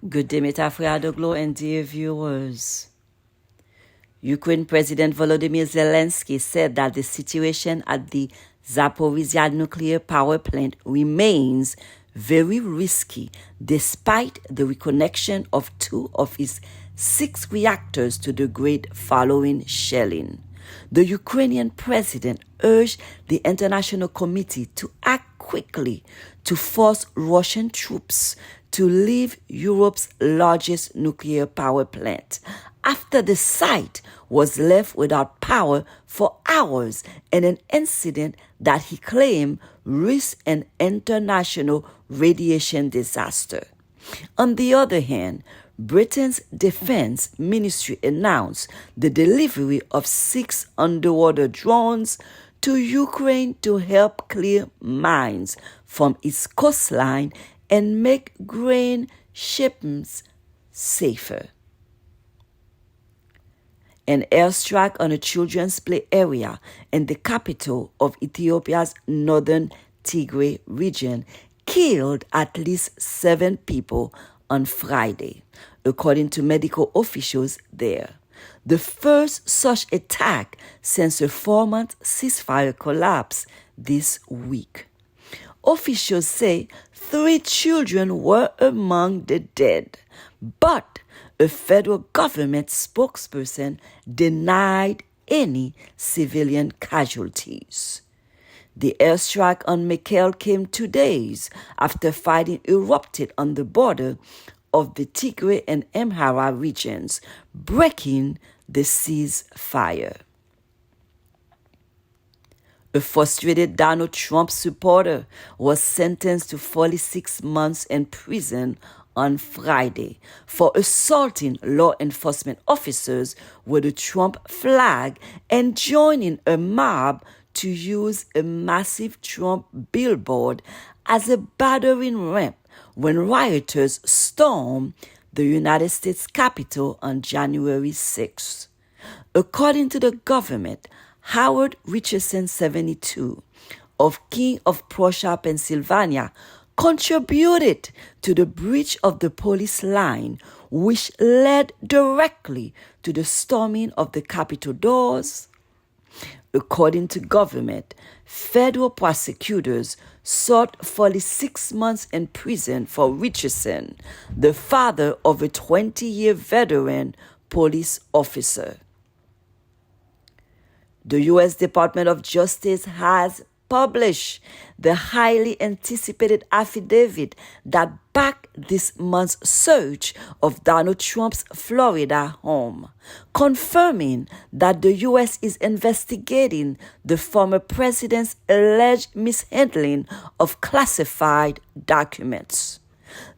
Good day, Metafriadoglo and dear viewers. Ukraine President Volodymyr Zelensky said that the situation at the Zaporizhzhia nuclear power plant remains very risky despite the reconnection of 2 of its 6 reactors to the grid following shelling. The Ukrainian president urged the international committee to act quickly to force Russian troops to leave Europe's largest nuclear power plant after the site was left without power for hours in an incident that he claimed risked an international radiation disaster. On the other hand, Britain's defense ministry announced the delivery of 6 underwater drones to Ukraine to help clear mines from its coastline and make grain shipments safer. An airstrike on a children's play area in the capital of Ethiopia's northern Tigray region killed at least 7 people on Friday, according to medical officials there. The first such attack since a 4-month ceasefire collapsed this week. Officials say 3 children were among the dead, but a federal government spokesperson denied any civilian casualties. The airstrike on Mekelle came 2 days after fighting erupted on the border of the Tigray and Amhara regions, breaking the ceasefire. A frustrated Donald Trump supporter was sentenced to 46 months in prison on Friday for assaulting law enforcement officers with a Trump flag and joining a mob to use a massive Trump billboard as a battering ram when rioters stormed the United States Capitol on January 6. According to the government, Howard Richardson, 72, of King of Prussia, Pennsylvania, contributed to the breach of the police line, which led directly to the storming of the Capitol doors. According to government, federal prosecutors sought 46 months in prison for Richardson, the father of a 20-year veteran police officer. The U.S. Department of Justice has published the highly anticipated affidavit that backed this month's search of Donald Trump's Florida home, confirming that the U.S. is investigating the former president's alleged mishandling of classified documents.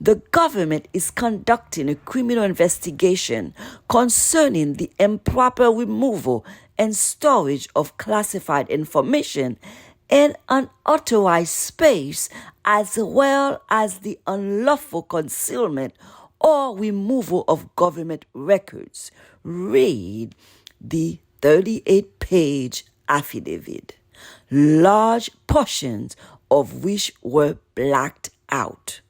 The government is conducting a criminal investigation concerning the improper removal and storage of classified information in unauthorized space, as well as the unlawful concealment or removal of government records. Read the 38-page affidavit, large portions of which were blacked out.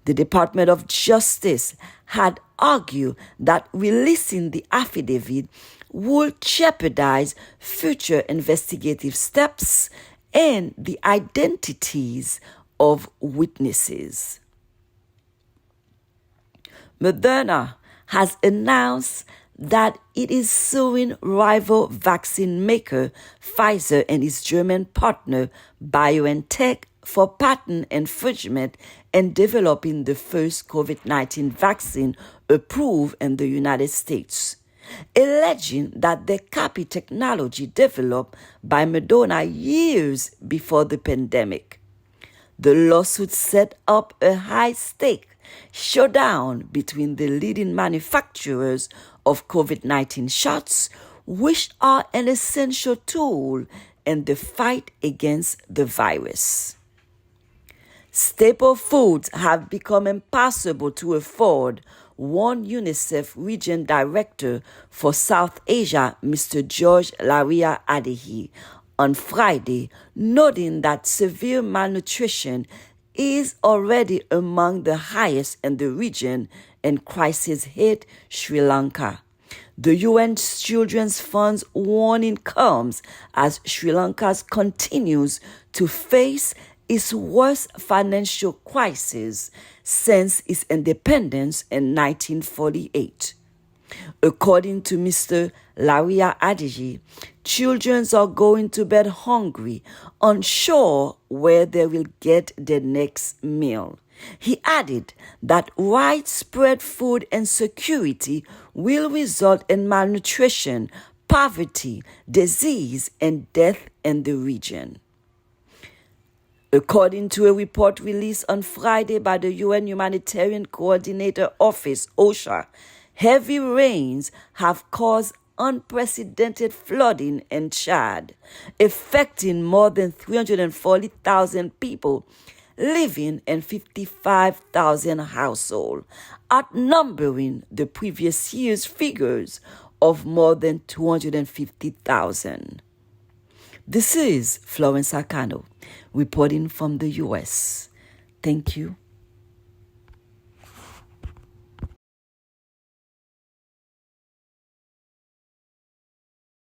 The Department of Justice had argued that releasing the affidavit would jeopardize future investigative steps and the identities of witnesses. Moderna has announced that it is suing rival vaccine maker Pfizer and its German partner BioNTech for patent infringement in developing the first COVID-19 vaccine approved in the United States, alleging that the copy technology developed by Moderna years before the pandemic. The lawsuit set up a high-stake showdown between the leading manufacturers of COVID-19 shots, which are an essential tool in the fight against the virus. Staple foods have become impossible to afford, warned UNICEF Region Director for South Asia, Mr. George Laria Adehi, on Friday, noting that severe malnutrition is already among the highest in the region, and crisis hit Sri Lanka. The UN Children's Fund's warning comes as Sri Lanka continues to face its worst financial crisis since its independence in 1948. According to Mr. Laria Adiji, children are going to bed hungry, unsure where they will get their next meal. He added that widespread food insecurity will result in malnutrition, poverty, disease, and death in the region. According to a report released on Friday by the UN Humanitarian Coordinator Office, OCHA, heavy rains have caused unprecedented flooding in Chad, affecting more than 340,000 people living in 55,000 households, outnumbering the previous year's figures of more than 250,000. This is Florence Akano, reporting from the U.S. Thank you